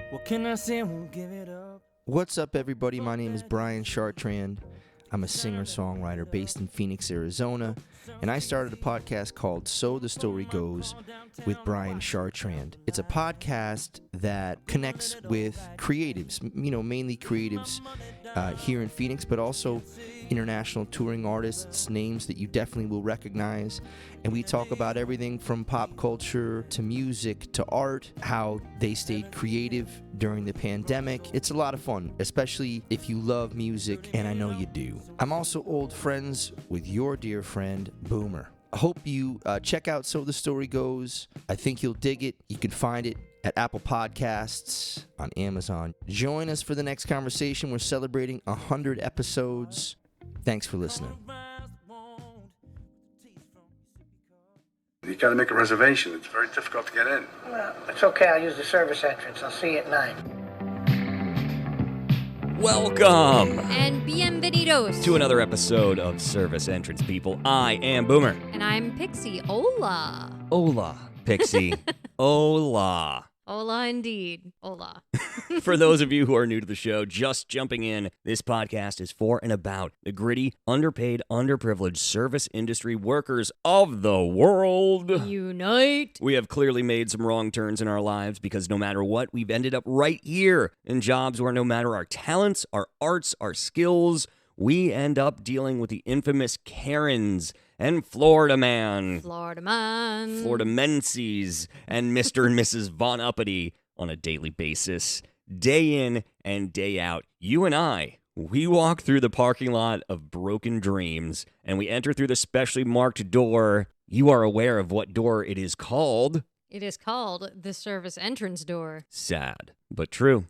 What can I say? I won't give it up. What's up, everybody? My name is Brian Chartrand. I'm a singer-songwriter based in Phoenix, Arizona, and I started a podcast called So the Story Goes with Brian Chartrand. It's a podcast that connects with creatives, mainly creatives here in Phoenix, but also international touring artists, names that you definitely will recognize. And we talk about everything from pop culture to music to art, how they stayed creative during the pandemic. It's a lot of fun, especially if you love music, and I know you do. I'm also old friends with your dear friend, Boomer. I hope you check out So the Story Goes. I think you'll dig it. You can find it at Apple Podcasts, on Amazon. Join us for the next conversation. We're celebrating 100 episodes. Thanks for listening. You got to make a reservation. It's very difficult to get in. Well, it's okay. I'll use the service entrance. I'll see you at 9. Welcome and bienvenidos to another episode of Service Entrance People. I am Boomer. And I'm Pixie. Hola. Hola, Pixie. Hola. Hola indeed. Hola. For those of you who are new to the show, just jumping in, this podcast is for and about the gritty, underpaid, underprivileged service industry workers of the world. Unite. We have clearly made some wrong turns in our lives because no matter what, we've ended up right here in jobs where no matter our talents, our arts, our skills, we end up dealing with the infamous Karens and Florida Man, Florida Menses, and Mr. and Mrs. Von Uppity on a daily basis, day in and day out. You and I, we walk through the parking lot of broken dreams, and we enter through the specially marked door. You are aware of what door it is called. It is called the service entrance door. Sad, but true.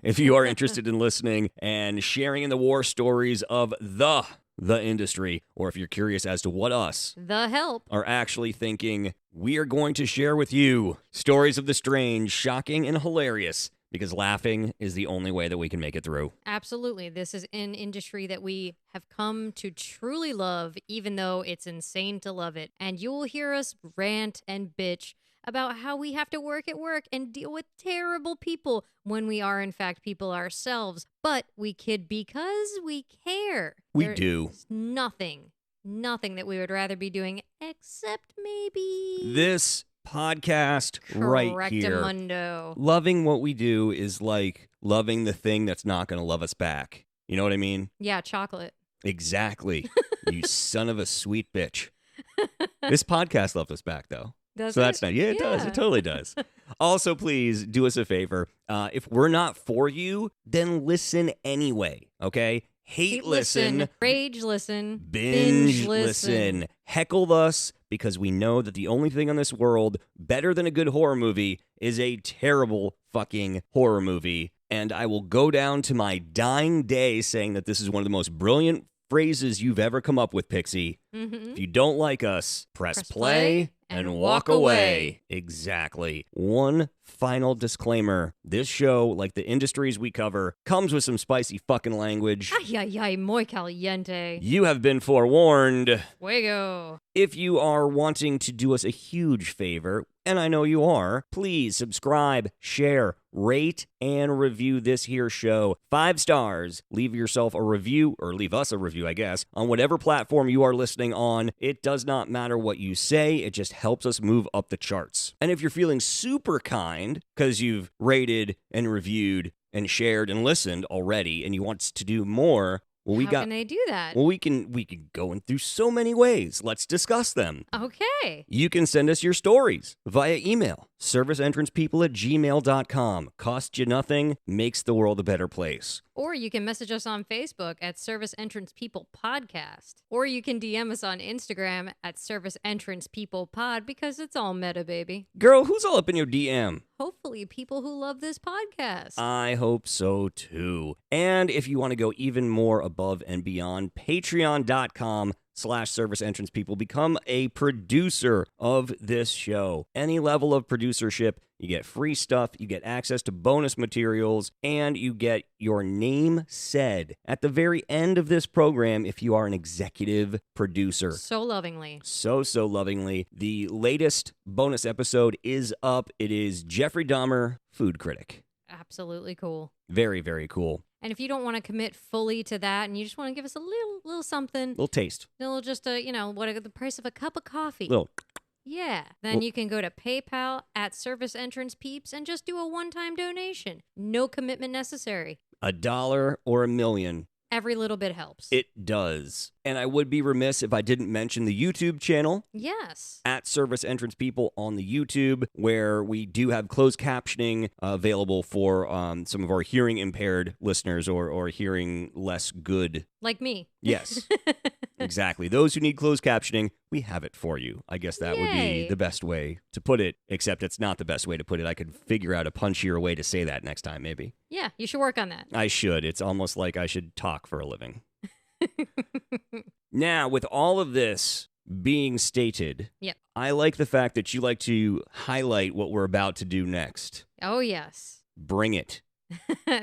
If you are interested in listening and sharing in the war stories of the industry, or if you're curious as to what us, the help, are actually thinking, we are going to share with you stories of the strange, shocking, and hilarious, because laughing is the only way that we can make it through. Absolutely. This is an industry that we have come to truly love, even though it's insane to love it. And you will hear us rant and bitch about how we have to work at work and deal with terrible people when we are, in fact, people ourselves. But we kid because we care. We do. Nothing that we would rather be doing except maybe this podcast right here. Correctamundo. Loving what we do is like loving the thing that's not going to love us back. You know what I mean? Yeah, chocolate. Exactly. You son of a sweet bitch. This podcast loved us back, though. Does so it? That's nice. Yeah, it does. It totally does. Also, please do us a favor. If we're not for you, then listen anyway, okay? Hate listen. Rage listen. Binge listen. Heckle us, because we know that the only thing on this world better than a good horror movie is a terrible fucking horror movie. And I will go down to my dying day saying that this is one of the most brilliant phrases you've ever come up with, Pixie. Mm-hmm. If you don't like us, press play and walk away. Exactly. One final disclaimer. This show, like the industries we cover, comes with some spicy fucking language. Ay, ay, ay, muy caliente. You have been forewarned. Fuego. If you are wanting to do us a huge favor, and I know you are, please subscribe, share, rate, and review this here show. 5 stars. Leave yourself a review, or leave us a review, I guess, on whatever platform you are listening on. It does not matter what you say. It just helps us move up the charts. And if you're feeling super kind, because you've rated and reviewed and shared and listened already, and you want us to do more, well, How can they do that? Well, we can go in through so many ways. Let's discuss them. Okay. You can send us your stories via email, serviceentrancepeople@gmail.com. Costs you nothing, makes the world a better place. Or you can message us on Facebook at Service Entrance People Podcast. Or you can DM us on Instagram at Service Entrance People Pod, because it's all meta, baby. Girl, who's all up in your DM? Hopefully people who love this podcast. I hope so too. And if you want to go even more above and beyond, patreon.com/service entrance people. Become a producer of this show. Any level of producership, you get free stuff, you get access to bonus materials, and you get your name said at the very end of this program if you are an executive producer. So lovingly. So lovingly. The latest bonus episode is up. It is Jeffrey Dahmer, food critic. Absolutely cool. Very, very cool. And if you don't want to commit fully to that and you just want to give us a little something, Little taste. little just what the price of a cup of coffee. Little. Yeah. Then you can go to PayPal at Service Entrance Peeps and just do a one-time donation. No commitment necessary. $1 or $1 million. Every little bit helps. It does. And I would be remiss if I didn't mention the YouTube channel. Yes. At Service Entrance People on the YouTube, where we do have closed captioning available for some of our hearing impaired listeners or hearing less good. Like me. Yes. Exactly. Those who need closed captioning, we have it for you. I guess that would be the best way to put it, except it's not the best way to put it. I could figure out a punchier way to say that next time, maybe. Yeah, you should work on that. I should. It's almost like I should talk for a living. Now, with all of this being stated, I like the fact that you like to highlight what we're about to do next. Oh, yes. Bring it.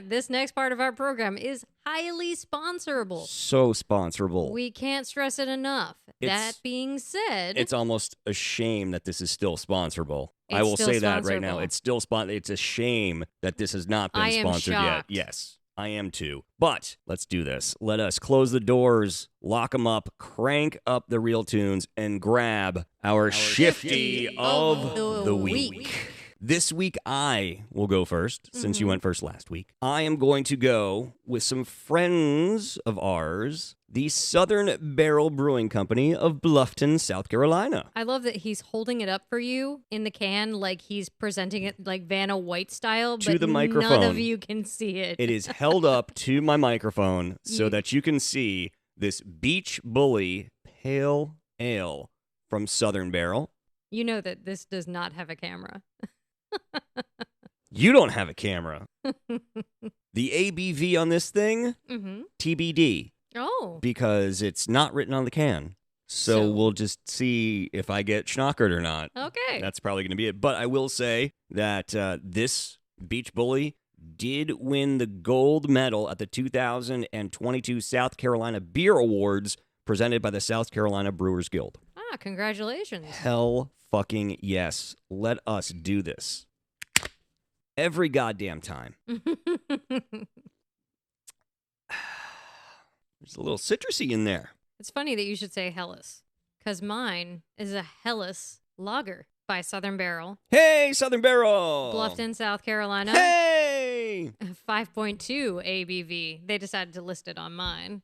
This next part of our program is highly sponsorable. So sponsorable. We can't stress it enough. That being said, it's almost a shame that this is still sponsorable. I will still say that right now. sponsorable. It's still It's a shame that this has not been I am sponsored yet. shocked. Yes, I am too. But let's do this. Let us close the doors, lock them up, crank up the real tunes, and grab our shifty of the week. This week, I will go first, since you went first last week. I am going to go with some friends of ours, the Southern Barrel Brewing Company of Bluffton, South Carolina. I love that he's holding it up for you in the can like he's presenting it like Vanna White style, To but the none microphone. of you can see it. It is held up to my microphone so that you can see this Beach Bully Pale Ale from Southern Barrel. You know that this does not have a camera. You don't have a camera. The ABV on this thing, TBD, Oh. because it's not written on the can. So we'll just see if I get schnockered or not. Okay. That's probably going to be it. But I will say that this Beach Bully did win the gold medal at the 2022 South Carolina Beer Awards presented by the South Carolina Brewers Guild. Ah, congratulations. Hell fucking yes. Let us do this. Every goddamn time. There's a little citrusy in there. It's funny that you should say Hellas, because mine is a Hellas lager by Southern Barrel, Hey, Southern Barrel! Bluffton, South Carolina. Hey! 5.2 ABV. They decided to list it on mine.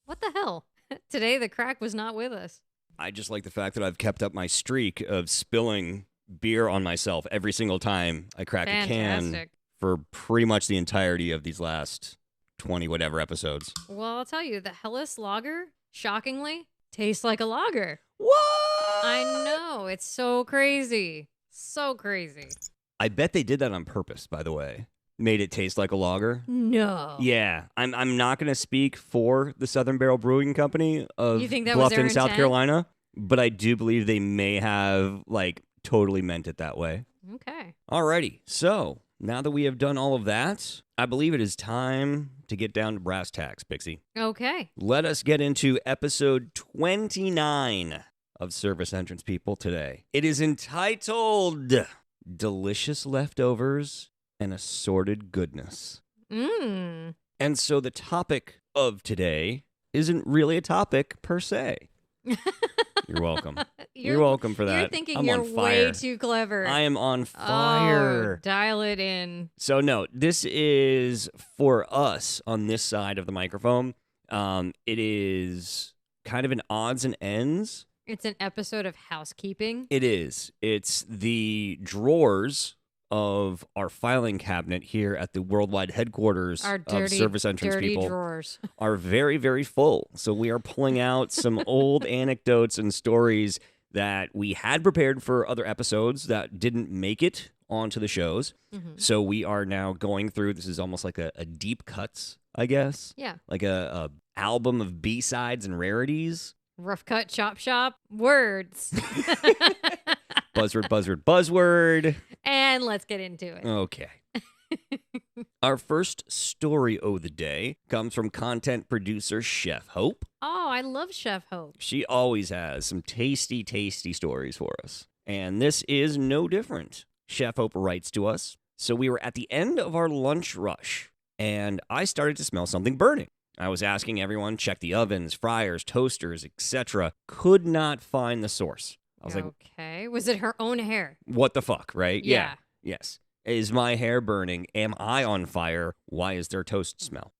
What the hell? Today the crack was not with us. I just like the fact that I've kept up my streak of spilling beer on myself every single time I crack a can Fantastic. for pretty much the entirety of these last 20 whatever episodes. Well, I'll tell you, the Hellas lager, shockingly, tastes like a lager. What? I know. It's so crazy. So crazy. I bet they did that on purpose, by the way. Made it taste like a lager. No. Yeah, I'm not going to speak for the Southern Barrel Brewing Company of You think that was their Bluffton, South intent? Carolina, but I do believe they may have totally meant it that way. Okay. Alrighty, so now that we have done all of that, I believe it is time to get down to brass tacks, Pixie. Okay. Let us get into episode 29 of Service Entrance People today. It is entitled Delicious Leftovers and Assorted Goodness. Mmm. And so the topic of today isn't really a topic per se. You're welcome. You're welcome for that. You're thinking I'm you're on fire. way too clever. I am on fire. Oh, dial it in. So no, this is for us on this side of the microphone. It is kind of an odds and ends. It's an episode of housekeeping. It is. It's the drawers of our filing cabinet here at the worldwide headquarters Our of Service Entrance dirty People drawers. are very, very full. So we are pulling out some old anecdotes and stories that we had prepared for other episodes that didn't make it onto the shows. So we are now going through, this is almost like a deep cuts, I guess. Yeah. Like a album of B-sides and rarities. Rough cut, chop shop, words. Buzzword. And let's get into it. Okay. Our first story of the day comes from content producer Chef Hope. Oh, I love Chef Hope. She always has some tasty, tasty stories for us. And this is no different. Chef Hope writes to us, So we were at the end of our lunch rush, and I started to smell something burning. I was asking everyone, check the ovens, fryers, toasters, etc. Could not find the source. I was like, okay. Was it her own hair? what the fuck, right? Yeah. Yes. Is my hair burning? Am I on fire? Why is there toast smell?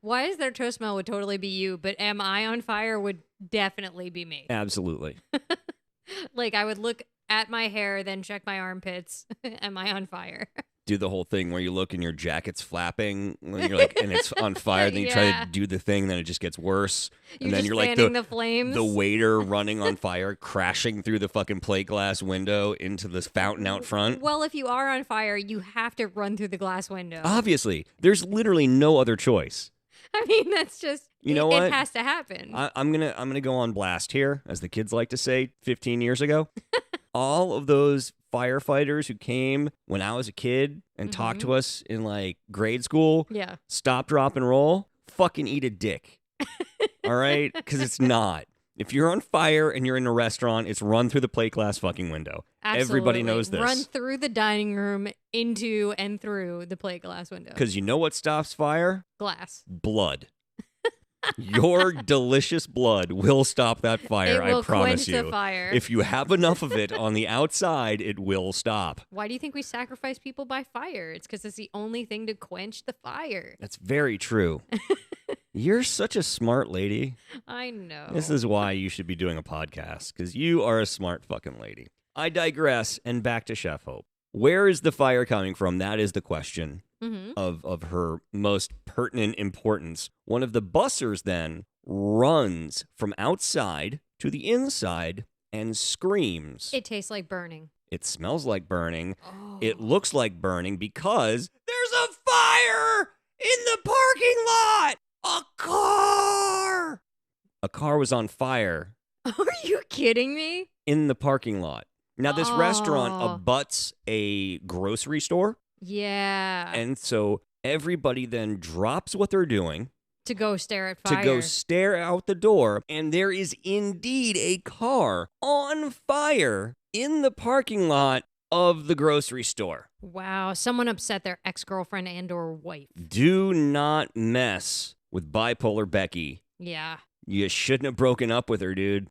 Why is there toast smell would totally be you, but am I on fire would definitely be me. Absolutely. Like I would look at my hair, then check my armpits. Am I on fire? Do the whole thing where you look and your jacket's flapping and you're like, and it's on fire. Then you try to do the thing, then it just gets worse. And then just you're like fanning the flames. the waiter running on fire, crashing through the fucking plate glass window into this fountain out front. Well, if you are on fire, you have to run through the glass window. Obviously, there's literally no other choice. I mean, that's just You know it what? has to happen. I'm gonna go on blast here, as the kids like to say 15 years ago. All of those firefighters who came when I was a kid and talked to us in like grade school, Yeah. stop, drop, and roll, fucking eat a dick. All right? Because it's not. If you're on fire and you're in a restaurant, it's run through the plate glass fucking window. Everybody Absolutely. knows this. Run through the dining room, into and through the plate glass window. Because you know what stops fire? Glass. Blood. Your delicious blood will stop that fire, It will I promise quench you. the fire. If you have enough of it on the outside, it will stop. Why do you think we sacrifice people by fire? It's because it's the only thing to quench the fire. That's very true. You're such a smart lady. I know. This is why you should be doing a podcast, because you are a smart fucking lady. I digress, and back to Chef Hope. Where is the fire coming from? That is the question of her most pertinent importance. One of the bussers then runs from outside to the inside and screams. It tastes like burning. It smells like burning. Oh. It looks like burning because there's a fire in the parking lot. A car. A car was on fire Are you kidding me? in the parking lot. Now, this restaurant Oh. abuts a grocery store. Yeah. And so everybody then drops what they're doing to go stare at fire. to go stare out the door. And there is indeed a car on fire in the parking lot of the grocery store. Wow. Someone upset their ex-girlfriend and or wife. Do not mess with bipolar Becky. Yeah. You shouldn't have broken up with her, dude.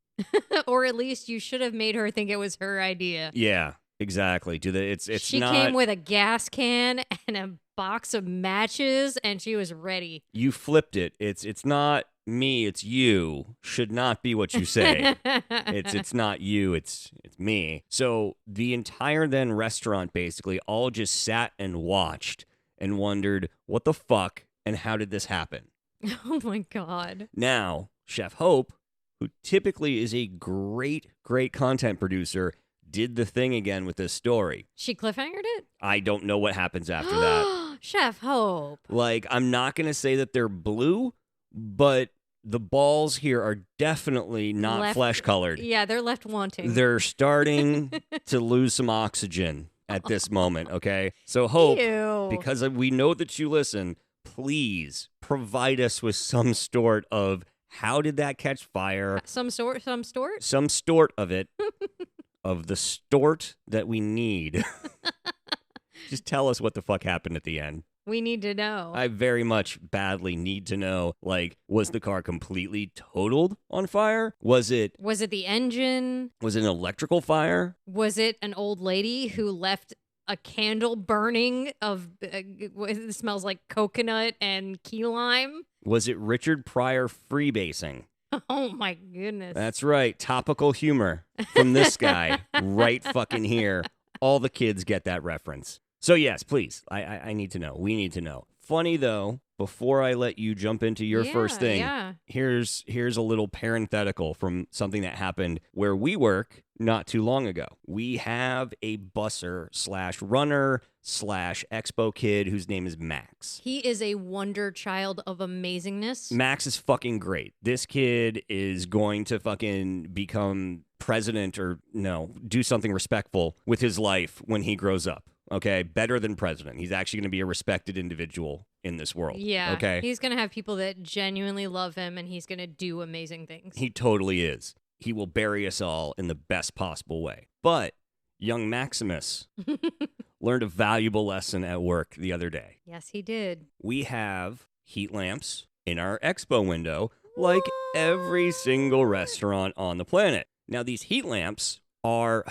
Or at least you should have made her think it was her idea. Yeah, exactly. It's she not. came with a gas can and a box of matches, and she was ready. You flipped it. It's not me. It's you. Should not be what you say. It's not you. It's me. So the entire then restaurant basically all just sat and watched and wondered what the fuck and how did this happen. Oh my God. Now, Chef Hope, who typically is a great content producer, did the thing again with this story. She cliffhangered it? I don't know what happens after that. Chef Hope. Like, I'm not going to say that they're blue, but the balls here are definitely not flesh-colored. Yeah, they're left wanting. They're starting to lose some oxygen at this moment, okay? So, Hope, Ew. because we know that you listen, please provide us with some sort of how did that catch fire? Some sort? Some sort of it, of the stort that we need. Just tell us what the fuck happened at the end. We need to know. I very much badly need to know, like, was the car completely totaled on fire? Was it the engine? an electrical fire? Was it an old lady who left a candle burning of it smells like coconut and key lime? Was it Richard Pryor freebasing? Oh my goodness. That's right. Topical humor from this guy right fucking here. All the kids get that reference. So yes, please. I need to know. We need to know. Funny though, before I let you jump into your first thing, here's a little parenthetical from something that happened where we work not too long ago. We have a busser / runner / expo kid whose name is Max. He is a wonder child of amazingness. Max is fucking great. This kid is going to fucking become president or do something respectful with his life when he grows up. Okay, better than president. He's actually going to be a respected individual in this world. Yeah. Okay. He's going to have people that genuinely love him, and he's going to do amazing things. He totally is. He will bury us all in the best possible way. But young Maximus learned a valuable lesson at work the other day. Yes, he did. We have heat lamps in our expo window, like every single restaurant on the planet. Now, these heat lamps are,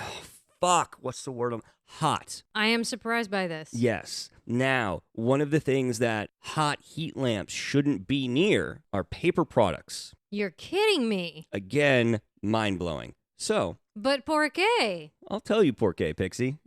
what's the word? Hot. I am surprised by this. Yes. Now, one of the things that hot heat lamps shouldn't be near are paper products. You're kidding me. Again, mind-blowing. So, But por qué? I'll tell you por qué, Pixie.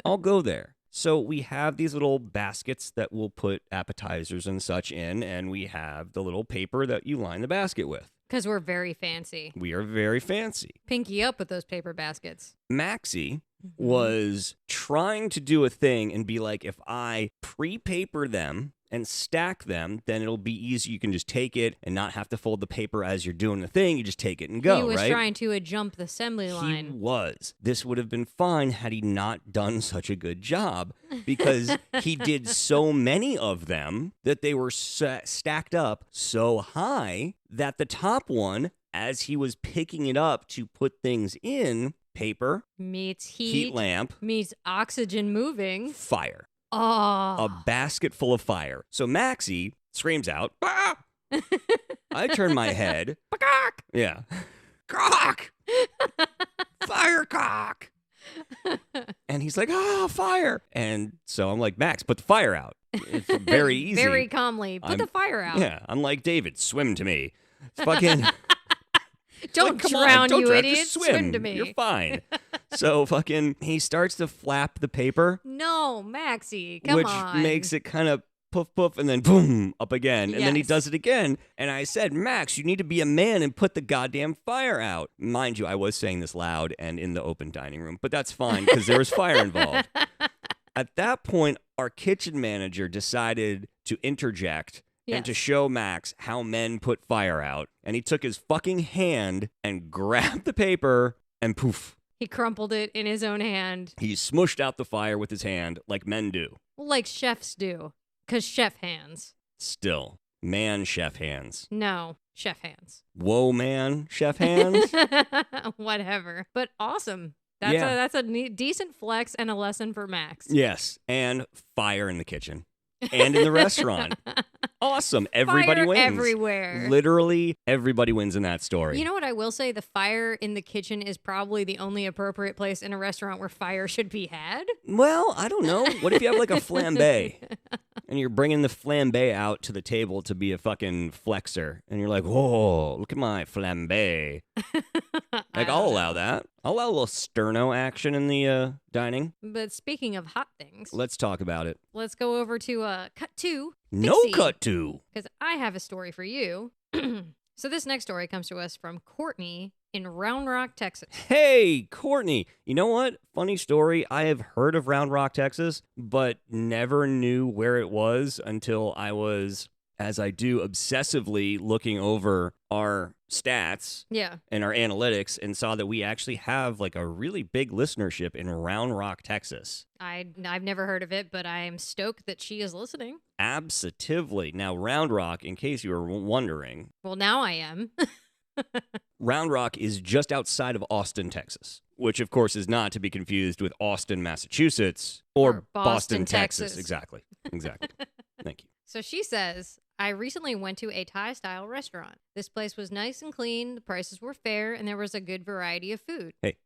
I'll go there. So we have these little baskets that we'll put appetizers and such in, and we have the little paper that you line the basket with. Because we're very fancy. We are very fancy. Pinky up with those paper baskets. Maxie was trying to do a thing and be like, if I pre-paper them and stack them, then it'll be easy. You can just take it and not have to fold the paper as you're doing the thing. You just take it and go, right? He was trying to jump the assembly line. He was. This would have been fine had he not done such a good job, because he did so many of them that they were stacked up so high that the top one, as he was picking it up to put things in, paper, meets heat lamp, meets oxygen moving, fire. Oh. A basket full of fire. So Maxie screams out, "Bah!" I turn my head. Cock! Yeah. Cock! Fire cock! And he's like, fire. And so I'm like, Max, put the fire out. It's very easy. Very calmly. Put the fire out. Yeah. I'm like, David, swim to me. It's fucking... Don't drown, you idiot. Just swim to me. You're fine. So he starts to flap the paper. No, Maxie, come which on. Which makes it kind of poof, poof, and then boom, up again. And then he Yes. does it again. And I said, Max, you need to be a man and put the goddamn fire out. Mind you, I was saying this loud and in the open dining room, but that's fine because there was fire involved. At that point, our kitchen manager decided to interject and to show Max how men put fire out. And he took his fucking hand and grabbed the paper and poof. He crumpled it in his own hand. He smushed out the fire with his hand like men do. Like chefs do. Because chef hands. Still, man chef hands. No, chef hands. Whoa, man chef hands? Whatever. But awesome. That's a decent flex and a lesson for Max. Yes, and fire in the kitchen. And in the restaurant. Awesome. Everybody fire wins. Everywhere. Literally everybody wins in that story. You know what I will say? The fire in the kitchen is probably the only appropriate place in a restaurant where fire should be had. Well, I don't know. What if you have like a flambe and you're bringing the flambe out to the table to be a fucking flexer and you're like, whoa, look at my flambe. Like, I'll allow that. I'll allow a little sterno action in the dining. But speaking of hot things, Let's talk about it. let's go over to cut two. No Pixie, cut to. because I have a story for you. So this next story comes to us from Courtney in Round Rock, Texas. Hey, Courtney. You know what? Funny story. I have heard of Round Rock, Texas, but never knew where it was until I was, as I do, obsessively looking over our stats Yeah. and our analytics and saw that we actually have like a really big listenership in Round Rock, Texas. I've never heard of it, but I am stoked that she is listening. Absolutely. Now, Round Rock, in case you were wondering, Well, now I am. Round Rock is just outside of Austin, Texas, which, of course, is not to be confused with Austin, Massachusetts, or Boston, Texas. Texas. Exactly. Thank you. So she says, I recently went to a Thai-style restaurant. This place was nice and clean, the prices were fair, and there was a good variety of food. Hey,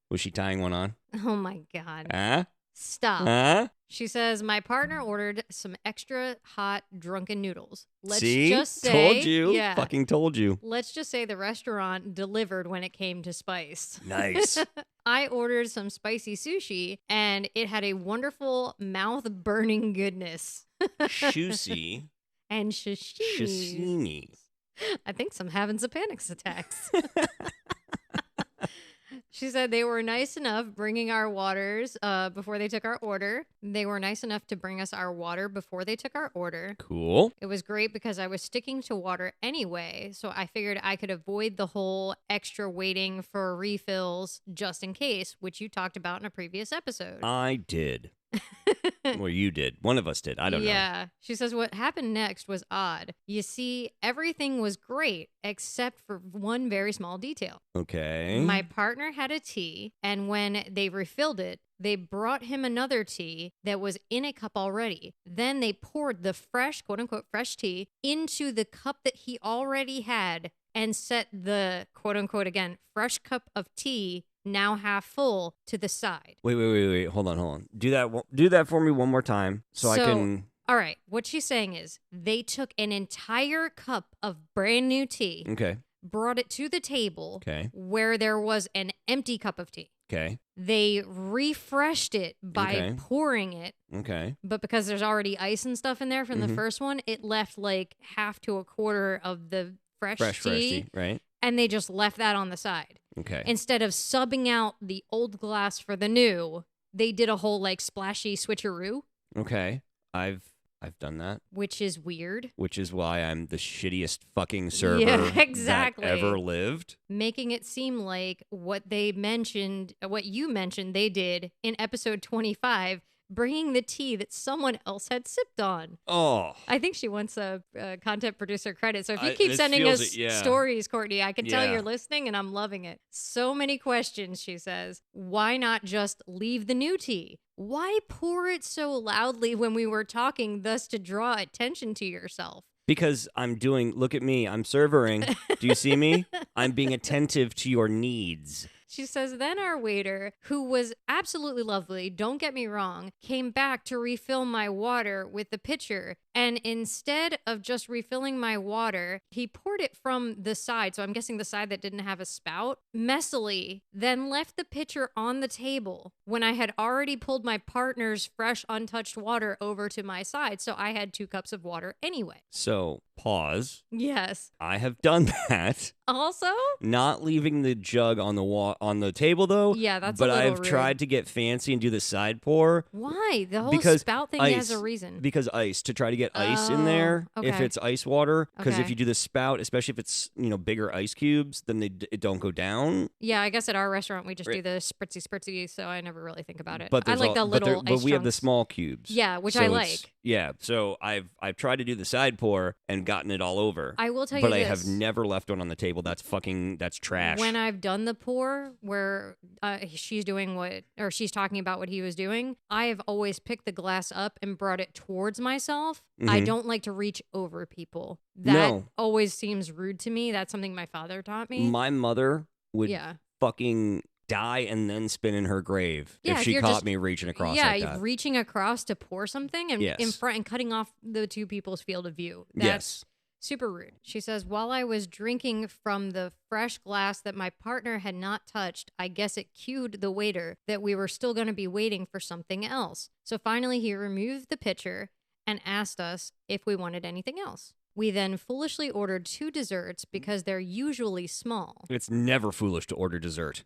was she tying one on? Oh my God. Huh? Stop. Huh? She says, my partner ordered some extra hot drunken noodles. Let's See? just say. Told you. Yeah. Fucking told you. Let's just say the restaurant delivered when it came to spice. Nice. I ordered some spicy sushi, and it had a wonderful mouth-burning goodness. Shusi. And sashimi. Sashimi. I think some having some panic attacks. She said they were nice enough bringing our waters before they took our order. They were nice enough to bring us our water before they took our order. Cool. It was great because I was sticking to water anyway, so I figured I could avoid the whole extra waiting for refills just in case, which you talked about in a previous episode. I did. Well, you did. One of us did. I don't know. Yeah. She says what happened next was odd. You see, everything was great except for one very small detail. Okay. My partner had a tea, and when they refilled it, they brought him another tea that was in a cup already. Then they poured the fresh, quote unquote, fresh tea into the cup that he already had and set the, quote unquote, again, fresh cup of tea, now half full, to the side. Wait. Hold on. Do that for me one more time so I can... All right. What she's saying is they took an entire cup of brand new tea, Okay. brought it to the table Okay. where there was an empty cup of tea. Okay. They refreshed it by Okay. pouring it, Okay. but because there's already ice and stuff in there from the Mhm. first one, it left like half to a quarter of the fresh Fresh tea, right? and they just left that on the side. Okay. Instead of subbing out the old glass for the new, they did a whole like splashy switcheroo, Okay. I've done that, which is weird. which is why I'm the shittiest fucking server Yeah, exactly. that ever lived. Making it seem like what you mentioned they did in episode 25, bringing the tea that someone else had sipped on. Oh. I think she wants a content producer credit. So if you I- keep it sending feels us it, yeah. stories, Courtney, I can tell Yeah. you're listening and I'm loving it. So many questions, she says. Why not just leave the new tea? Why pour it so loudly when we were talking, thus to draw attention to yourself? Because look at me, I'm servering. Do you see me? I'm being attentive to your needs. She says, then our waiter, who was absolutely lovely, don't get me wrong, came back to refill my water with the pitcher. And instead of just refilling my water, he poured it from the side. So I'm guessing the side that didn't have a spout. Messily, then left the pitcher on the table when I had already pulled my partner's fresh, untouched water over to my side. So I had 2 cups of water anyway. So, pause. Yes. I have done that. Also? Not leaving the jug on the table though. Yeah, that's but a little I've rude. tried to get fancy and do the side pour. Why? The whole Because spout thing ice. has a reason. Because ice, to try to get ice in there if okay. it's ice water. Because if Okay. you do the spout, especially if it's bigger ice cubes, then it don't go down. Yeah, I guess at our restaurant we just do the spritzy, so I never really think about it. But I there's like the little but ice we have the chunks. small cubes. Yeah, which So I it's- like. Yeah, so I've tried to do the side pour and gotten it all over. I will tell you but this. I have never left one on the table. That's trash. When I've done the pour where she's talking about what he was doing, I have always picked the glass up and brought it towards myself. I Mhm. don't like to reach over people. That No. always seems rude to me. That's something my father taught me. My mother would Yeah. fucking die and then spin in her grave Yeah, if if she you're caught just- me reaching across yeah, like that. reaching across to pour something and in Yes. front and cutting off the 2 people's field of view. Yes. Super rude. She says, while I was drinking from the fresh glass that my partner had not touched, I guess it cued the waiter that we were still going to be waiting for something else. So finally, he removed the pitcher and asked us if we wanted anything else. We then foolishly ordered 2 desserts because they're usually small. It's never foolish to order dessert.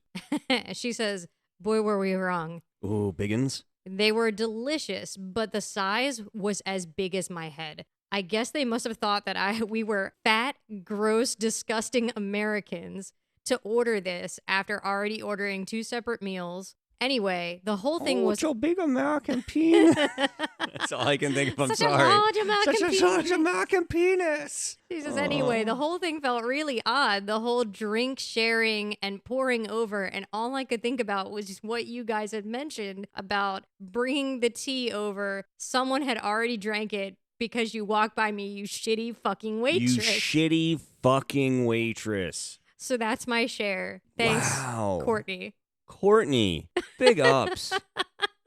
She says, boy, were we wrong. Ooh, biggins. They were delicious, but the size was as big as my head. I guess they must have thought that we were fat, gross, disgusting Americans to order this after already ordering 2 separate meals. Anyway, the whole thing was your big American penis. That's all I can think of. I'm such sorry. a large American penis. large American penis. She says, anyway, the whole thing felt really odd. The whole drink sharing and pouring over. And all I could think about was just what you guys had mentioned about bringing the tea over. Someone had already drank it because you walked by me, you shitty fucking waitress. You shitty fucking waitress. So that's my share. Thanks, Wow. Courtney, big ups.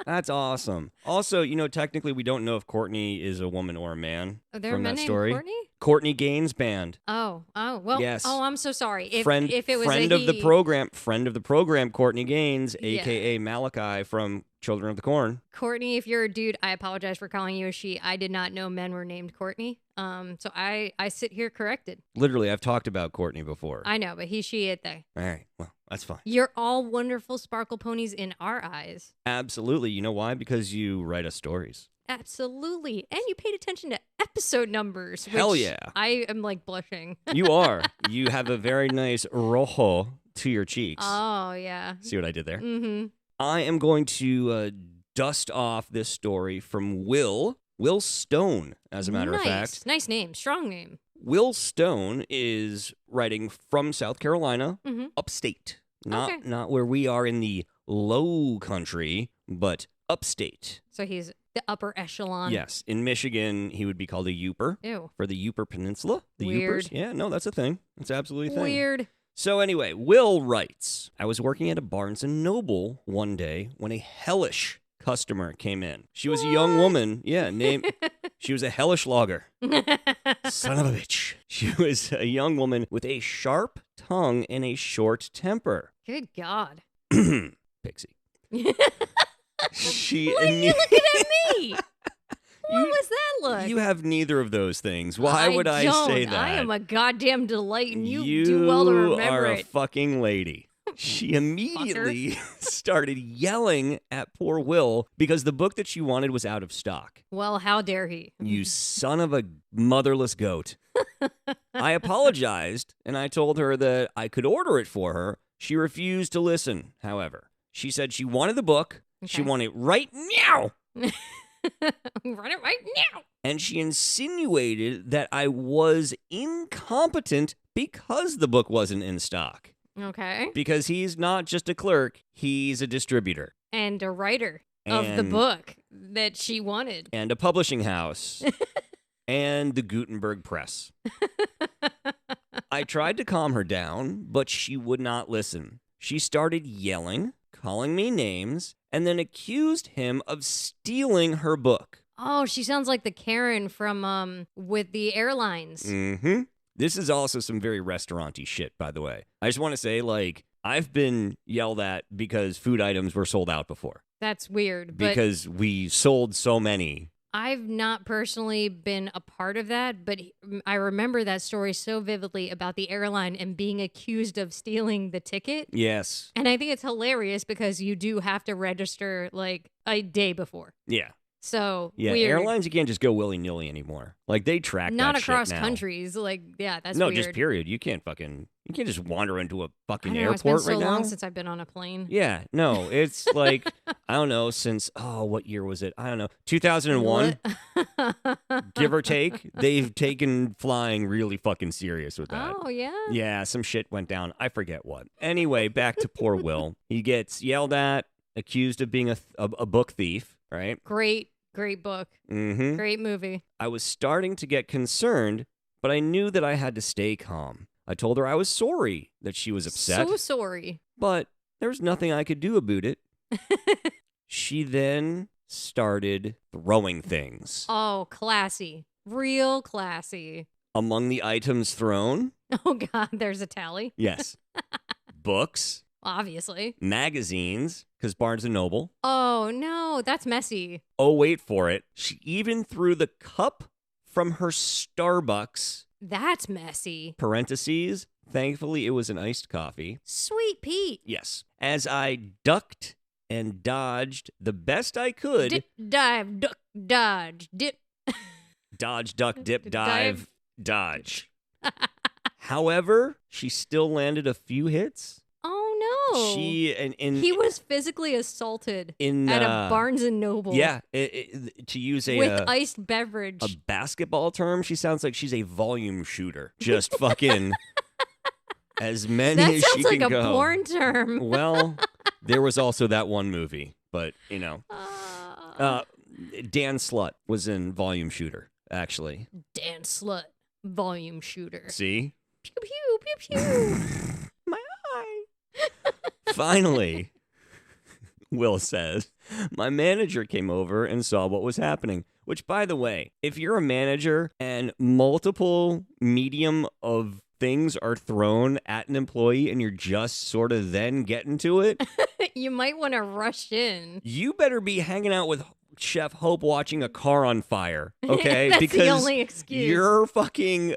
That's awesome. Also, technically we don't know if Courtney is a woman or a man Are there from men that named story. Courtney? Courtney Gaines Band. Oh, well. Yes. Oh, I'm so sorry. If friend it was friend a of the he- program, Courtney Gaines, Yeah. aka Malachi from Children of the Corn. Courtney, if you're a dude, I apologize for calling you a she. I did not know men were named Courtney. So I sit here corrected. Literally, I've talked about Courtney before. I know, but he, she, it, they. All right, well, that's fine. You're all wonderful sparkle ponies in our eyes. Absolutely. You know why? Because you write us stories. Absolutely. And you paid attention to episode numbers. Hell which yeah. I am like blushing. You are. You have a very nice rojo to your cheeks. Oh, yeah. See what I did there? Mm-hmm. I am going to dust off this story from Will Stone, as a matter of fact. Nice name. Strong name. Will Stone is writing from South Carolina, upstate. Not where we are in the low country, but upstate. So he's the upper echelon. Yes. In Michigan, he would be called a Youper. Ew. For the Youper Peninsula. The Weird. Youpers. Yeah, no, that's a thing. It's absolutely a thing. Weird. So anyway, Will writes, I was working at a Barnes & Noble one day when a hellish customer came in. She was a young woman. Yeah, she was a hellish logger. Son of a bitch. She was a young woman with a sharp tongue and a short temper. Good God. Pixie. Why are you looking at me? What was that look? You have neither of those things. Why would I say that? I am a goddamn delight, and you do well to remember You are a it. fucking lady. She immediately started yelling at poor Will because the book that she wanted was out of stock. Well, how dare he? You son of a motherless goat. I apologized, and I told her that I could order it for her. She refused to listen, however. She said she wanted the book. Okay. She wanted it right now. Run it right now. And she insinuated that I was incompetent because the book wasn't in stock. Okay. Because he's not just a clerk, he's a distributor. And a writer of the book that she wanted. And a publishing house. And the Gutenberg Press. I tried to calm her down, but she would not listen. She started yelling, calling me names, and then accused him of stealing her book. Oh, she sounds like the Karen from with the airlines. Mm-hmm. This is also some very restaurant-y shit, by the way. I just want to say, like, I've been yelled at because food items were sold out before. That's weird. But Because we sold so many. I've not personally been a part of that, but I remember that story so vividly about the airline and being accused of stealing the ticket. Yes. And I think it's hilarious because you do have to register like a day before. Yeah. So Yeah, weird. airlines, you can't just go willy-nilly anymore. Like, they track Not that across shit now. countries. Like, yeah, that's No, weird. just period. You can't just wander into a fucking I know, airport it's been so right now. long since I've been on a plane. Yeah, no, it's like, I don't know, since, what year was it? I don't know, 2001, give or take. They've taken flying really fucking serious with that. Oh, yeah? Yeah, some shit went down. I forget what. Anyway, back to poor Will. He gets yelled at, accused of being a book thief, right? Great book. Mm-hmm. Great movie. I was starting to get concerned, but I knew that I had to stay calm. I told her I was sorry that she was upset, So sorry. but there was nothing I could do about it. She then started throwing things. Oh, classy. Real classy. Among the items thrown, Oh, God, there's a tally. yes, books, Obviously. magazines, because Barnes & Noble. Oh, no, that's messy. Oh, wait for it. She even threw the cup from her Starbucks, That's messy. parentheses. Thankfully, it was an iced coffee. Sweet Pete. Yes. As I ducked and dodged the best I could. Dip, dive, duck, dodge, dip. Dodge, duck, dip, dive, dodge. However, she still landed a few hits. Oh, no. He was physically assaulted in at a Barnes & Noble. Yeah, to use with iced beverage. a basketball term, she sounds like she's a volume shooter. Just fucking as many that as she sounds like can a go. porn term. Well, there was also that one movie, but Dan Slut was in Volume Shooter, actually. Dan Slut, volume shooter. See? Pew, pew, pew, pew. My eye. Finally, Will says, my manager came over and saw what was happening. Which, by the way, if you're a manager and multiple medium of things are thrown at an employee and you're just sort of then getting to it, You might want to rush in. you better be hanging out with Chef Hope watching a car on fire, okay? That's because the only excuse. your fucking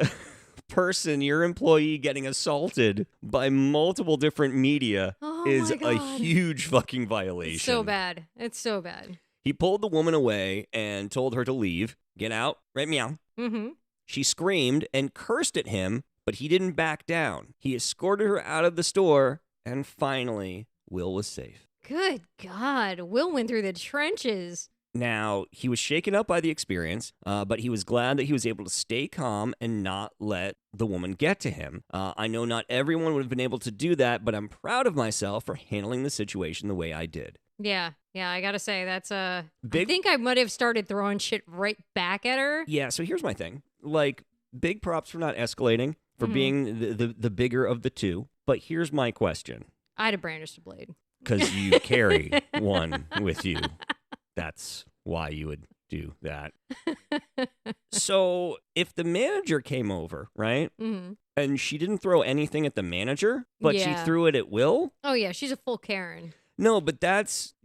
person, your employee getting assaulted by multiple different media Oh is my a God. huge fucking violation. It's so bad. It's so bad. He pulled the woman away and told her to leave. Get out. Right, meow. Mm-hmm. She screamed and cursed at him, but he didn't back down. He escorted her out of the store, and finally, Will was safe. Good God. Will went through the trenches. Now, he was shaken up by the experience, but he was glad that he was able to stay calm and not let the woman get to him. I know not everyone would have been able to do that, but I'm proud of myself for handling the situation the way I did. Yeah, I gotta say, that's I think I might have started throwing shit right back at her. Yeah, so here's my thing. Like, big props for not escalating, for being the bigger of the two. But here's my question. I'd have brandished a blade. Because you carry one with you. That's why you would do that. So if the manager came over, right? Mm-hmm. And she didn't throw anything at the manager, but she threw it at Will? Oh, yeah. She's a full Karen. No, but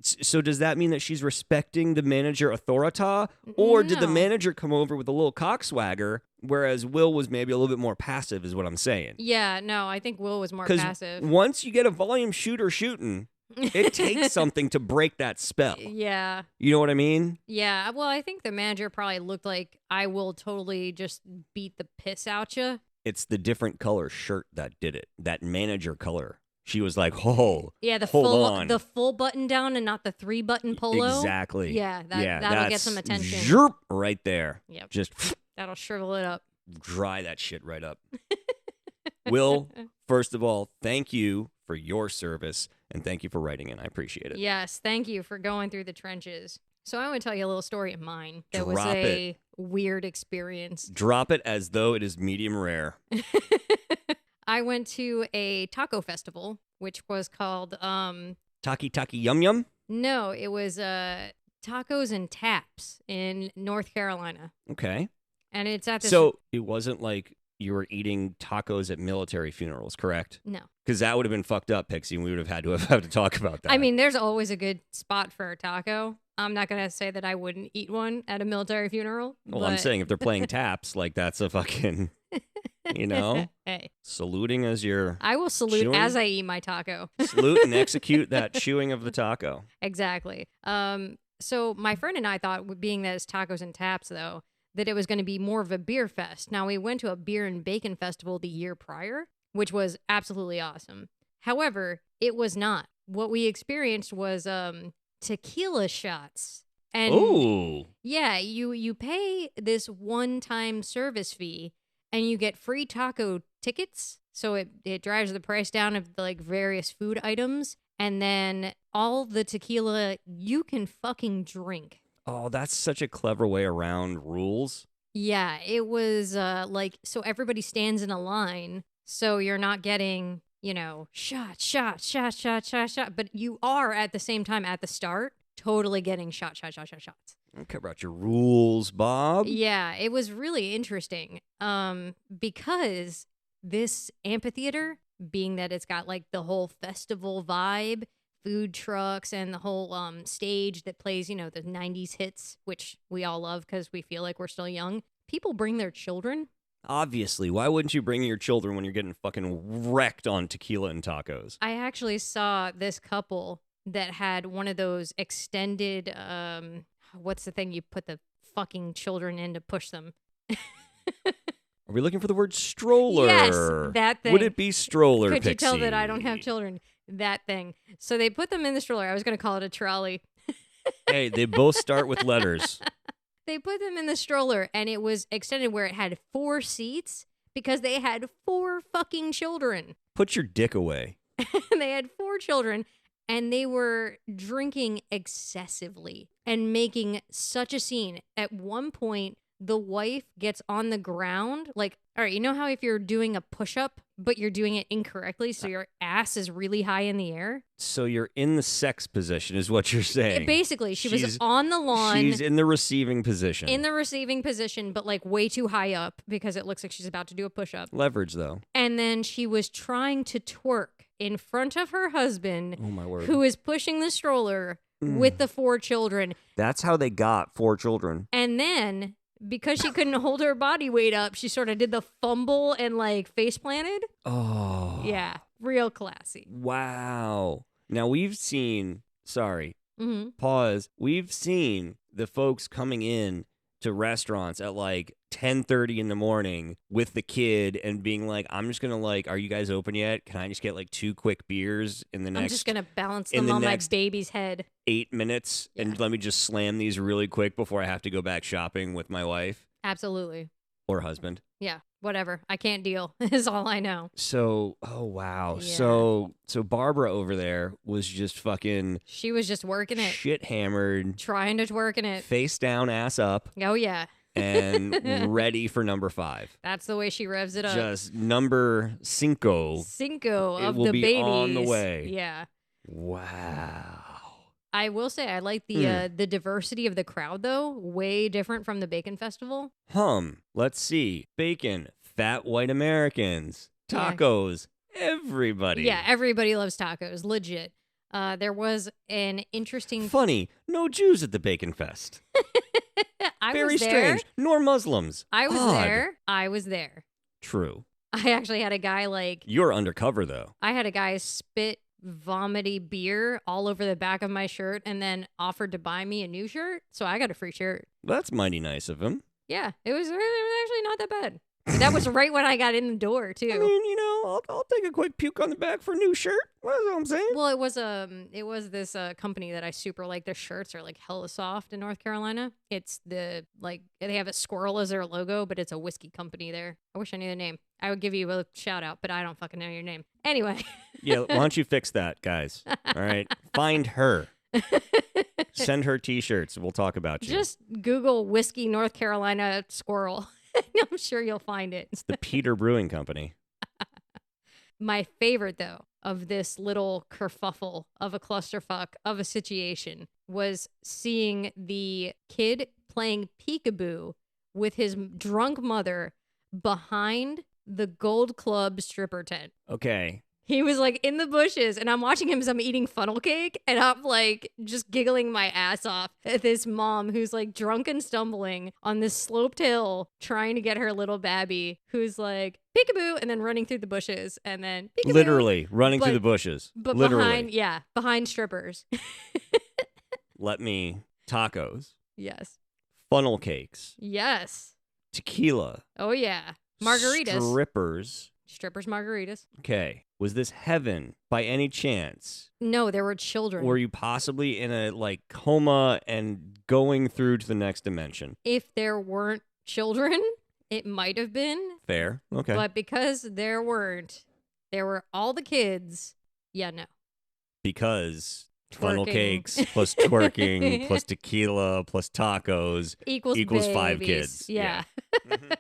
so does that mean that she's respecting the manager authorita? Or did the manager come over with a little cockswagger, whereas Will was maybe a little bit more passive is what I'm saying? Yeah, no, I think Will was more passive. Once you get a volume shooter shooting, it takes something to break that spell. Yeah. You know what I mean? Yeah. Well, I think the manager probably looked like I will totally just beat the piss out you. It's the different color shirt that did it. That manager color. She was like, "Oh, yeah, the full button down and not the 3-button polo." Exactly. Yeah, that'll get some attention. Zherp, right there. Yep. Just that'll shrivel it up. Dry that shit right up. Will, first of all, thank you for your service and thank you for writing in. I appreciate it. Yes, thank you for going through the trenches. So I want to tell you a little story of mine that was Drop a it. weird experience. Drop it as though it is medium rare. I went to a taco festival, which was called Taki Taki Yum Yum? No, it was Tacos and Taps in North Carolina. Okay. And it's at this. So it wasn't like you were eating tacos at military funerals, correct? No. Because that would have been fucked up, Pixie, and we would have had to have to talk about that. I mean, there's always a good spot for a taco. I'm not going to say that I wouldn't eat one at a military funeral. Well, but... I'm saying if they're playing taps, like that's a fucking, you know, hey, saluting as you're. I will salute chewing. as I eat my taco. Salute and execute that chewing of the taco. Exactly. So my friend and I thought, being that it's tacos and taps, though, that it was going to be more of a beer fest. Now, we went to a beer and bacon festival the year prior, which was absolutely awesome. However, it was not. What we experienced was tequila shots. And ooh. Yeah, you pay this one-time service fee and you get free taco tickets. So it drives the price down of like various food items. And then all the tequila you can fucking drink. Oh, that's such a clever way around rules. Yeah, it was like, so everybody stands in a line. So you're not getting, you know, shot. But you are at the same time at the start totally getting shots. Okay, about your rules, Bob. Yeah, it was really interesting because this amphitheater, being that it's got like the whole festival vibe, food trucks and the whole stage that plays, you know, the 90s hits, which we all love because we feel like we're still young. People bring their children. Obviously. Why wouldn't you bring your children when you're getting fucking wrecked on tequila and tacos? I actually saw this couple that had one of those extended, what's the thing you put the fucking children in to push them? Are we looking for the word stroller? Yes, that thing. Would it be stroller, Could Pixie? you tell that I don't have children? That thing. So they put them in the stroller. I was going to call it a trolley. Hey, they both start with letters. They put them in the stroller, and it was extended where it had 4 seats because they had 4 fucking children. Put your dick away. They had 4 children, and they were drinking excessively and making such a scene. At one point, the wife gets on the ground. Like, all right, you know how if you're doing a push-up, but you're doing it incorrectly, so your ass is really high in the air? So you're in the sex position is what you're saying. Basically, she was on the lawn. She's in the receiving position. In the receiving position, but like way too high up because it looks like she's about to do a push-up. Leverage, though. And then she was trying to twerk in front of her husband, oh my word, who is pushing the stroller with the 4 children. That's how they got 4 children. And then, because she couldn't hold her body weight up, she sort of did the fumble and like face planted. Oh. Yeah, real classy. Wow. Now we've seen, Mm-hmm. pause. We've seen the folks coming in to restaurants at like 10:30 in the morning with the kid and being like, I'm just gonna like, are you guys open yet? Can I just get like 2 quick beers in the next? I'm just gonna balance them on my baby's head. 8 minutes and let me just slam these really quick before I have to go back shopping with my wife Absolutely. or husband. Yeah, whatever. I can't deal is all I know. So, oh wow. Yeah. So Barbara over there was just fucking She was just working it, shit hammered, trying to twerk in it. face down, ass up, Oh, yeah. and ready for number 5. That's the way she revs it up. Just number cinco. Cinco It of will the be babies. on the way. Yeah. Wow. I will say I like the diversity of the crowd, though. Way different from the Bacon Festival. Let's see. Bacon, fat white Americans, Yeah. tacos, everybody. Yeah, everybody loves tacos. Legit. There was an interesting... Funny, no Jews at the Bacon Fest. I Very was there. strange. Nor Muslims. I was Odd. there. I was there. True. I actually had a guy You're undercover, though. I had a guy spit vomity beer all over the back of my shirt and then offered to buy me a new shirt. So I got a free shirt. That's mighty nice of him. Yeah, it was actually not that bad. That was right when I got in the door, too. I mean, you know, I'll take a quick puke on the back for a new shirt. That's what I'm saying. Well, it was this company that I super like. Their shirts are like hella soft in North Carolina. It's they have a squirrel as their logo, but it's a whiskey company there. I wish I knew the name. I would give you a shout out, but I don't fucking know your name. Anyway. Yeah, why don't you fix that, guys? All right. Find her. Send her t-shirts. We'll talk about you. Just Google whiskey North Carolina squirrel. I'm sure you'll find it. It's the Peter Brewing Company. My favorite, though, of this little kerfuffle of a clusterfuck of a situation was seeing the kid playing peekaboo with his drunk mother behind the Gold Club stripper tent. Okay. He was like in the bushes and I'm watching him as I'm eating funnel cake and I'm like just giggling my ass off at this mom who's like drunk and stumbling on this sloped hill trying to get her little babby who's like peekaboo and then running through the bushes and then peekaboo. Literally running through the bushes. But literally. behind strippers. Let me tacos, Yes. funnel cakes, Yes. tequila, Oh yeah. Margaritas. Strippers margaritas. Okay. Was this heaven by any chance? No, there were children. Were you possibly in a like coma and going through to the next dimension? If there weren't children, it might have been. Fair. Okay. But because there weren't, there were all the kids. Yeah, no. Because funnel Twerking. cakes plus twerking plus tequila plus tacos Equals 5 babies. kids. Yeah. Mhm.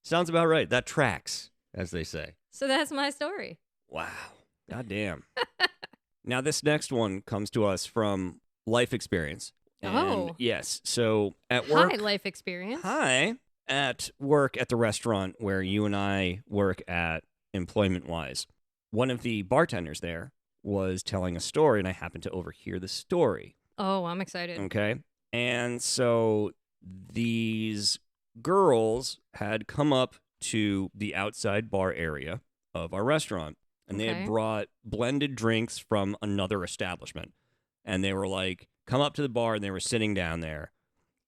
Sounds about right. That tracks, as they say. So that's my story. Wow. God damn. Now, this next one comes to us from life experience. And Oh. yes. So at work. Hi, life experience. Hi. At work at the restaurant where you and I work at employment-wise, one of the bartenders there was telling a story, and I happened to overhear the story. Oh, I'm excited. Okay. And so these girls had come up to the outside bar area of our restaurant, and they Okay. had brought blended drinks from another establishment. And they were like, come up to the bar, and they were sitting down there.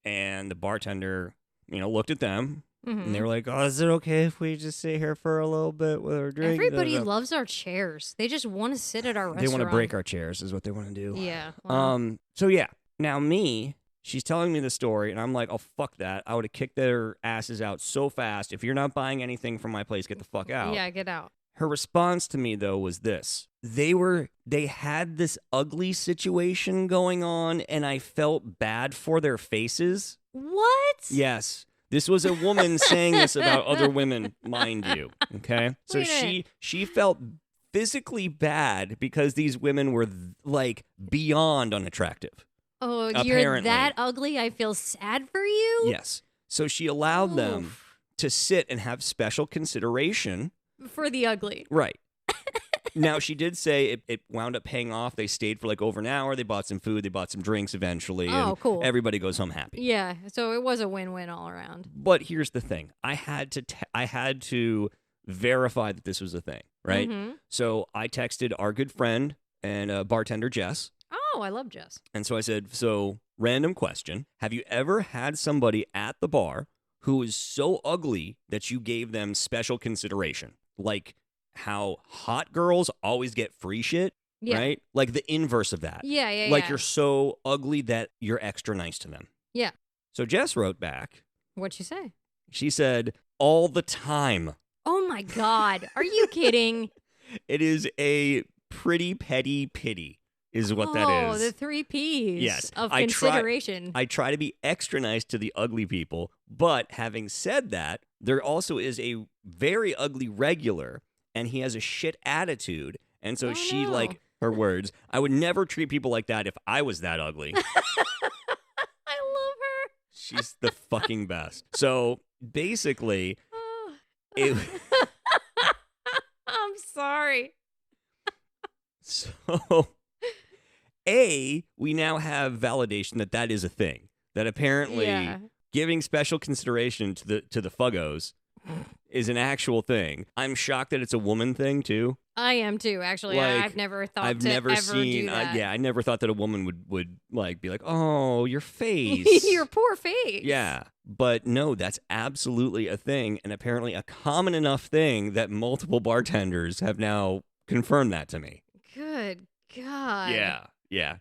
And the bartender, looked at them, Mhm. and they were like, oh, is it okay if we just sit here for a little bit with our drink? Everybody loves our chairs. They just want to sit at our They restaurant. want to break our chairs is what they want to do. Yeah. well, So yeah, now she's telling me the story, and I'm like, oh, fuck that. I would have kicked their asses out so fast. If you're not buying anything from my place, get the fuck out. Yeah, get out. Her response to me, though, was this. They had this ugly situation going on, and I felt bad for their faces. What? Yes. This was a woman saying this about other women, mind you. Okay? So Wait a minute. she felt physically bad because these women were like beyond unattractive. Oh, you're Apparently. that ugly? I feel sad for you? Yes. So she allowed them Oof. to sit and have special consideration. For the ugly. Right. Now, she did say it wound up paying off. They stayed for like over an hour. They bought some food. They bought some drinks eventually. Oh, and cool. Everybody goes home happy. Yeah, so it was a win-win all around. But here's the thing. I had to verify that this was a thing, right? Mhm. So I texted our good friend and bartender Jess. Oh, I love Jess. And so I said, so random question. Have you ever had somebody at the bar who is so ugly that you gave them special consideration? Like how hot girls always get free shit, right? Like the inverse of that. Yeah. Like you're so ugly that you're extra nice to them. Yeah. So Jess wrote back. What'd she say? She said, all the time. Oh my God. Are you kidding? It is a pretty petty pity is what that is. Oh, the 3 Ps yes. of consideration. I try to be extra nice to the ugly people, but having said that, there also is a very ugly regular, and he has a shit attitude, and so she, like, her words, I would never treat people like that if I was that ugly. I love her. She's the fucking best. So, basically, I'm sorry. So, we now have validation that that is a thing. That apparently giving special consideration to the fuggos is an actual thing. I'm shocked that it's a woman thing, too. I am, too, actually. Like, I've never thought I've to never ever seen, do that. I never thought that a woman would like be like, oh, your face. Your poor face. Yeah. But no, that's absolutely a thing, and apparently a common enough thing that multiple bartenders have now confirmed that to me. Good God. Yeah.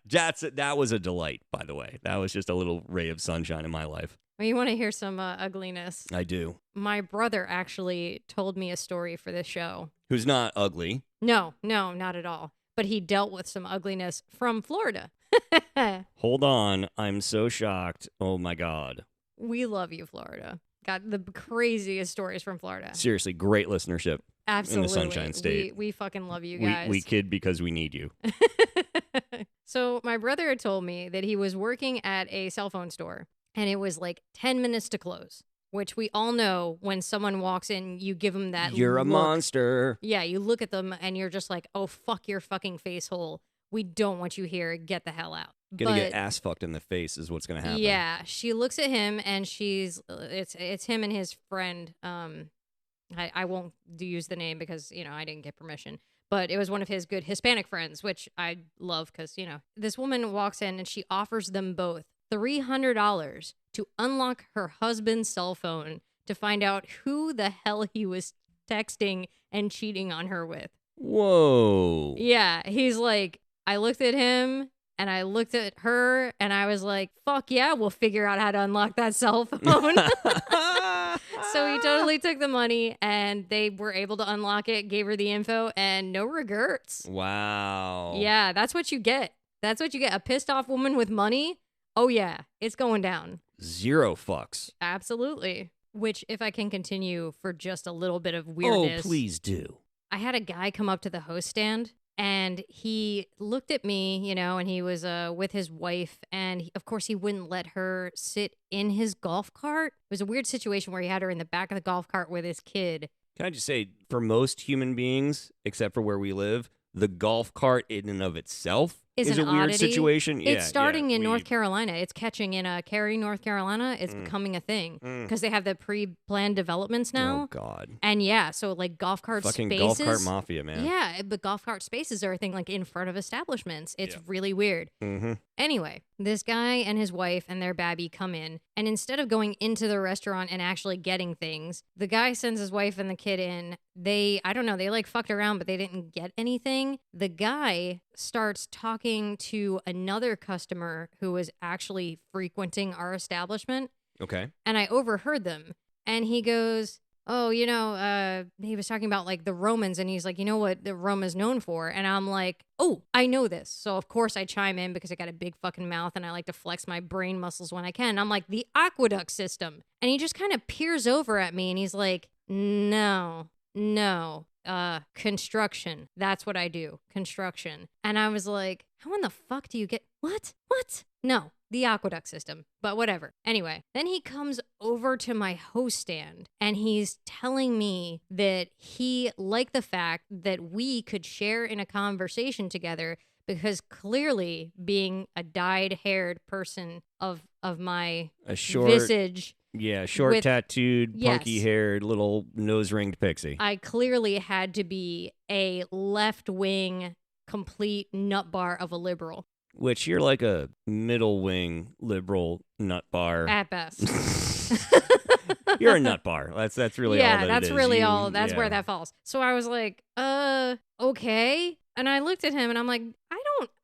That was a delight, by the way. That was just a little ray of sunshine in my life. Well, you want to hear some ugliness? I do. My brother actually told me a story for this show. Who's not ugly. No, not at all. But he dealt with some ugliness from Florida. Hold on. I'm so shocked. Oh, my God. We love you, Florida. Got the craziest stories from Florida. Seriously, great listenership. Absolutely. In the Sunshine State. We fucking love you guys. We kid because we need you. So my brother had told me that he was working at a cell phone store, and it was like 10 minutes to close, which we all know when someone walks in, you give them that You're look. a monster. Yeah, you look at them, and you're just like, oh, fuck your fucking face hole. We don't want you here. Get the hell out. Gonna get ass fucked in the face is what's gonna happen. Yeah, she looks at him, and it's him and his friend. I won't use the name because I didn't get permission, but it was one of his good Hispanic friends, which I love because this woman walks in and she offers them both $300 to unlock her husband's cell phone to find out who the hell he was texting and cheating on her with. Whoa. Yeah, he's like, I looked at him and I looked at her and I was like, fuck yeah, we'll figure out how to unlock that cell phone. So he totally took the money and they were able to unlock it, gave her the info, and no regrets. Wow. Yeah, that's what you get. That's what you get. A pissed off woman with money. Oh yeah, it's going down. Zero fucks. Absolutely. Which, if I can continue for just a little bit of weirdness. Oh, please do. I had a guy come up to the host stand and he looked at me, and he was with his wife, and of course he wouldn't let her sit in his golf cart. It was a weird situation where he had her in the back of the golf cart with his kid. Can I just say, for most human beings, except for where we live, the golf cart in and of itself is a weird oddity. situation. It's starting in North Carolina. It's catching in Cary, North Carolina. It's becoming a thing because they have the pre-planned developments now. Oh, God. And yeah, so like golf cart Fucking spaces. golf cart mafia, man. Yeah, but golf cart spaces are a thing like in front of establishments. It's Yeah. really weird. Mm-hmm. Anyway, this guy and his wife and their babby come in, and instead of going into the restaurant and actually getting things, the guy sends his wife and the kid in. They like fucked around, but they didn't get anything. The guy starts talking to another customer who was actually frequenting our establishment. Okay. And I overheard them. And he goes, oh, he was talking about like the Romans, and he's like, you know what the Rome is known for? And I'm like, oh, I know this. So of course I chime in because I got a big fucking mouth and I like to flex my brain muscles when I can. And I'm like, the aqueduct system. And he just kind of peers over at me and he's like, no, construction. That's what I do. Construction. And I was like, how in the fuck do you get what? No, the aqueduct system, but whatever. Anyway, then he comes over to my host stand and he's telling me that he liked the fact that we could share in a conversation together because clearly being a dyed-haired person of my visage. Yeah, short tattooed, punky-haired, little nose-ringed pixie. I clearly had to be a left-wing, complete nut bar of a liberal. Which you're like a middle wing liberal nut bar. At best. You're a nut bar. That's really all that it is. That's really all. That's where that falls. So I was like, okay. And I looked at him and I'm like,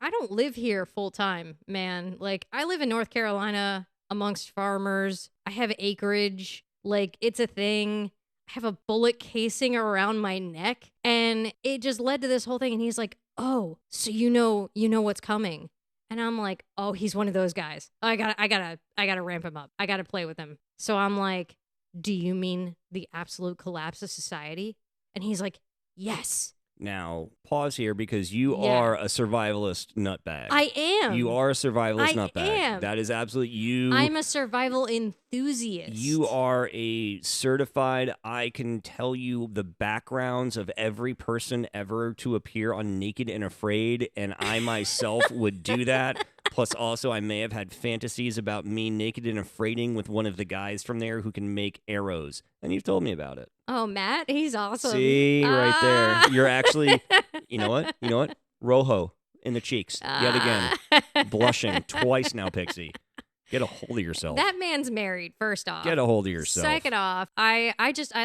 I don't live here full time, man. Like, I live in North Carolina amongst farmers. I have acreage. Like, it's a thing. I have a bullet casing around my neck. And it just led to this whole thing. And he's like, oh, so you know what's coming. And I'm like, oh, he's one of those guys. I gotta ramp him up. I gotta play with him. So I'm like, do you mean the absolute collapse of society? And he's like, yes. Now, pause here because you are a survivalist nutbag. I am. You are a survivalist nutbag. I am. That is absolutely you. I'm a survival enthusiast. You are a certified, I can tell you the backgrounds of every person ever to appear on Naked and Afraid, and I myself would do that. Plus, also, I may have had fantasies about me naked and afraiding with one of the guys from there who can make arrows. And you've told me about it. Oh, Matt, he's awesome. See, right there. You're actually, you know what? Rojo in the cheeks, yet again. Blushing twice now, Pixie. Get a hold of yourself. That man's married, first off. Get a hold of yourself. Second off, I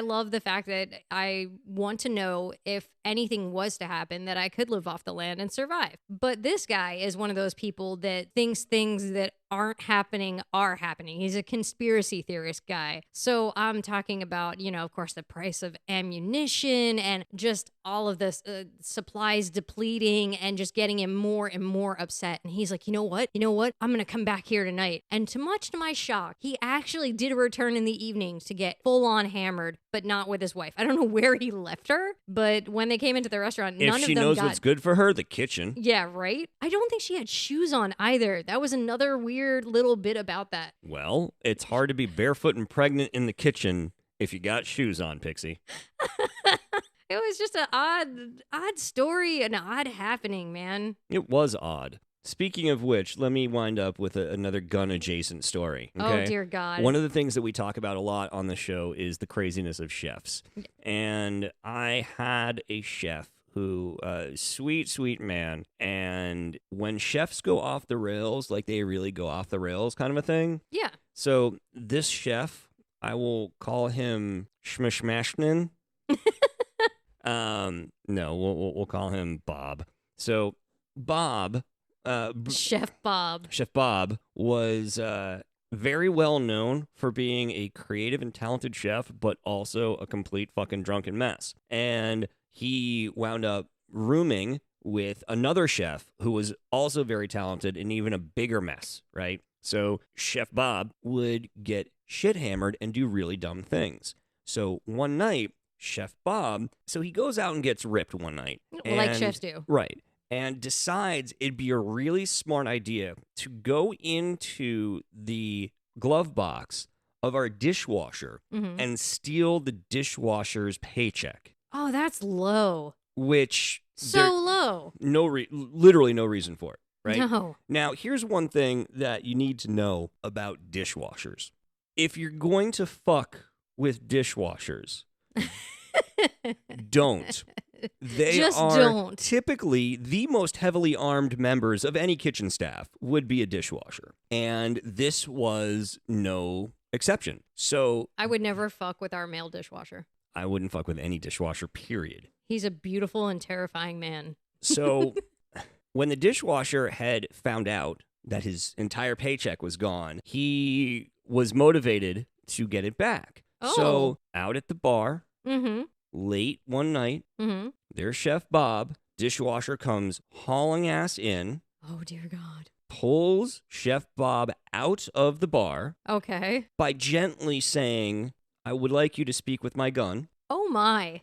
love the fact that I want to know if anything was to happen that I could live off the land and survive. But this guy is one of those people that thinks things that aren't happening are happening. He's a conspiracy theorist guy. So I'm talking about, of course, the price of ammunition and just all of this supplies depleting and just getting him more and more upset. And he's like, you know what? I'm going to come back here tonight. And much to my shock, he actually did return in the evening to get full on hammered, but not with his wife. I don't know where he left her, but when they came into the restaurant, none of them got... If she knows what's good for her, the kitchen. Yeah, right? I don't think she had shoes on either. That was another weird little bit about that. Well, it's hard to be barefoot and pregnant in the kitchen if you got shoes on, Pixie. It was just an odd story, an odd happening, man. It was odd. Speaking of which, let me wind up with another gun-adjacent story. Okay? Oh, dear God. One of the things that we talk about a lot on the show is the craziness of chefs. And I had a chef who, sweet man, and when chefs go off the rails, like they really go off the rails kind of a thing. Yeah. So this chef, I will call him Shmashmashnin. No, we'll call him Bob. So Bob... Chef Bob was very well known for being a creative and talented chef, but also a complete fucking drunken mess. And he wound up rooming with another chef who was also very talented and even a bigger mess, right? So Chef Bob would get shit hammered and do really dumb things. So one night, Chef Bob, so he goes out and gets ripped one night. Like chefs do. Right. And decides it'd be a really smart idea to go into the glove box of our dishwasher and steal the dishwasher's paycheck. Oh, that's low. Which... low. Literally no reason for it, right? No. Now, here's one thing that you need to know about dishwashers. If you're going to fuck with dishwashers, don't. They Just are don't. typically the most heavily armed members of any kitchen staff would be a dishwasher. And this was no exception. So I would never fuck with our male dishwasher. I wouldn't fuck with any dishwasher, period. He's a beautiful and terrifying man. So when the dishwasher had found out that his entire paycheck was gone, he was motivated to get it back. Oh. So out at the bar, Mm-hmm. late one night, there's Chef Bob. Dishwasher comes hauling ass in. Oh, dear God. Pulls Chef Bob out of the bar. Okay. By gently saying, I would like you to speak with my gun. Oh, my.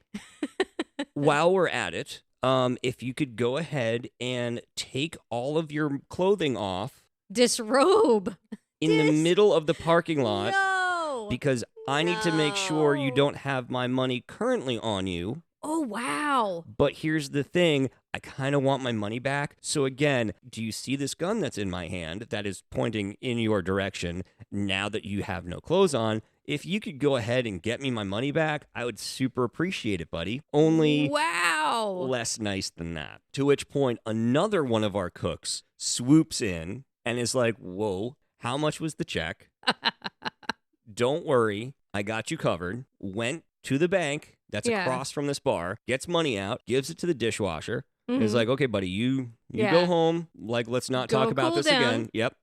While we're at it, if you could go ahead and take all of your clothing off. Disrobe. In the middle of the parking lot. No. Because I need to make sure you don't have my money currently on you. Oh, wow. But here's the thing. I kind of want my money back. So again, do you see this gun that's in my hand that is pointing in your direction now that you have no clothes on? if you could go ahead and get me my money back, I would super appreciate it, buddy. Only Wow. less nice than that. To which point, another one of our cooks swoops in and is like, whoa, how much was the check? Don't worry, I got you covered. Went to the bank that's across from this bar, gets money out, gives it to the dishwasher. Is like, okay, buddy, you go home. Like, let's not talk about this again. Yep.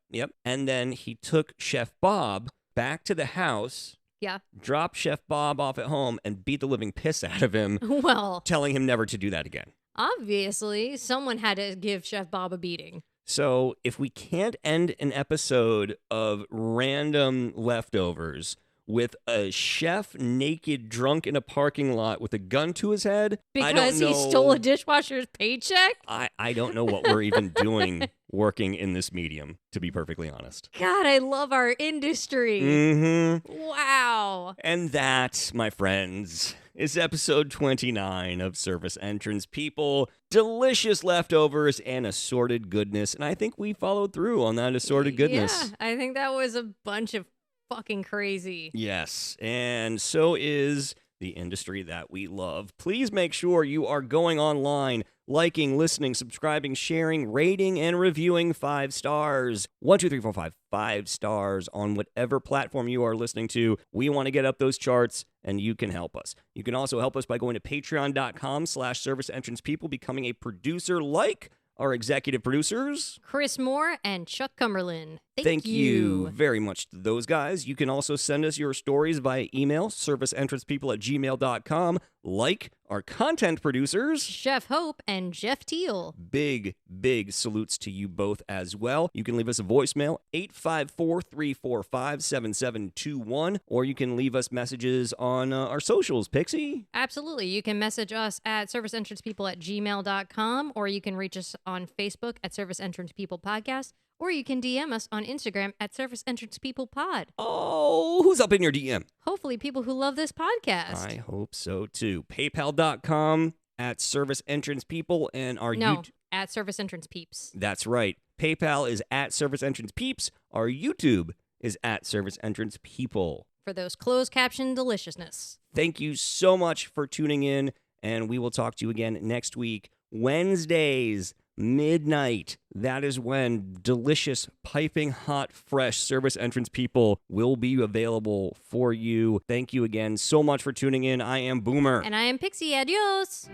And then he took Chef Bob back to the house. Yeah. Dropped Chef Bob off at home and beat the living piss out of him. Well, telling him never to do that again. Obviously, someone had to give Chef Bob a beating. So if we can't end an episode of random leftovers with a chef naked, drunk in a parking lot with a gun to his head, because he stole a dishwasher's paycheck? I don't know what we're even doing working in this medium, to be perfectly honest. God, I love our industry. Mm-hmm. Wow. And that, my friends, is episode 29 of Service Entrance People. Delicious leftovers and assorted goodness. And I think we followed through on that assorted goodness. Yeah, I think that was a bunch of fucking crazy. Yes, and so is the industry that we love. Please make sure you are going online, liking, listening, subscribing, sharing, rating, and reviewing 5 stars. 1, 2, 3, 4, 5. 5 stars on whatever platform you are listening to. We want to get up those charts, and you can help us. You can also help us by going to patreon.com/serviceentrancepeople, becoming a producer like our executive producers, Chris Moore and Chuck Cumberland. Thank you very much to those guys. You can also send us your stories via email, serviceentrancepeople@gmail.com, like our content producers, Chef Hope and Jeff Teal. Big salutes to you both as well. You can leave us a voicemail, 854-345-7721, or you can leave us messages on our socials, Pixie. Absolutely. You can message us at serviceentrancepeople@gmail.com, or you can reach us on Facebook at Service Entrance People Podcast, or you can DM us on Instagram at Service Entrance People Pod. Oh, who's up in your DM? Hopefully people who love this podcast. I hope so too. PayPal.com at Service Entrance People, and our at Service Entrance Peeps. That's right. PayPal is at Service Entrance Peeps. Our YouTube is at Service Entrance People. For those closed caption deliciousness. Thank you so much for tuning in, and we will talk to you again next week. Wednesdays, midnight. That is when delicious, piping hot, fresh Service Entrance People will be available for you. Thank you again so much for tuning in. I am Boomer. And I am Pixie. Adios.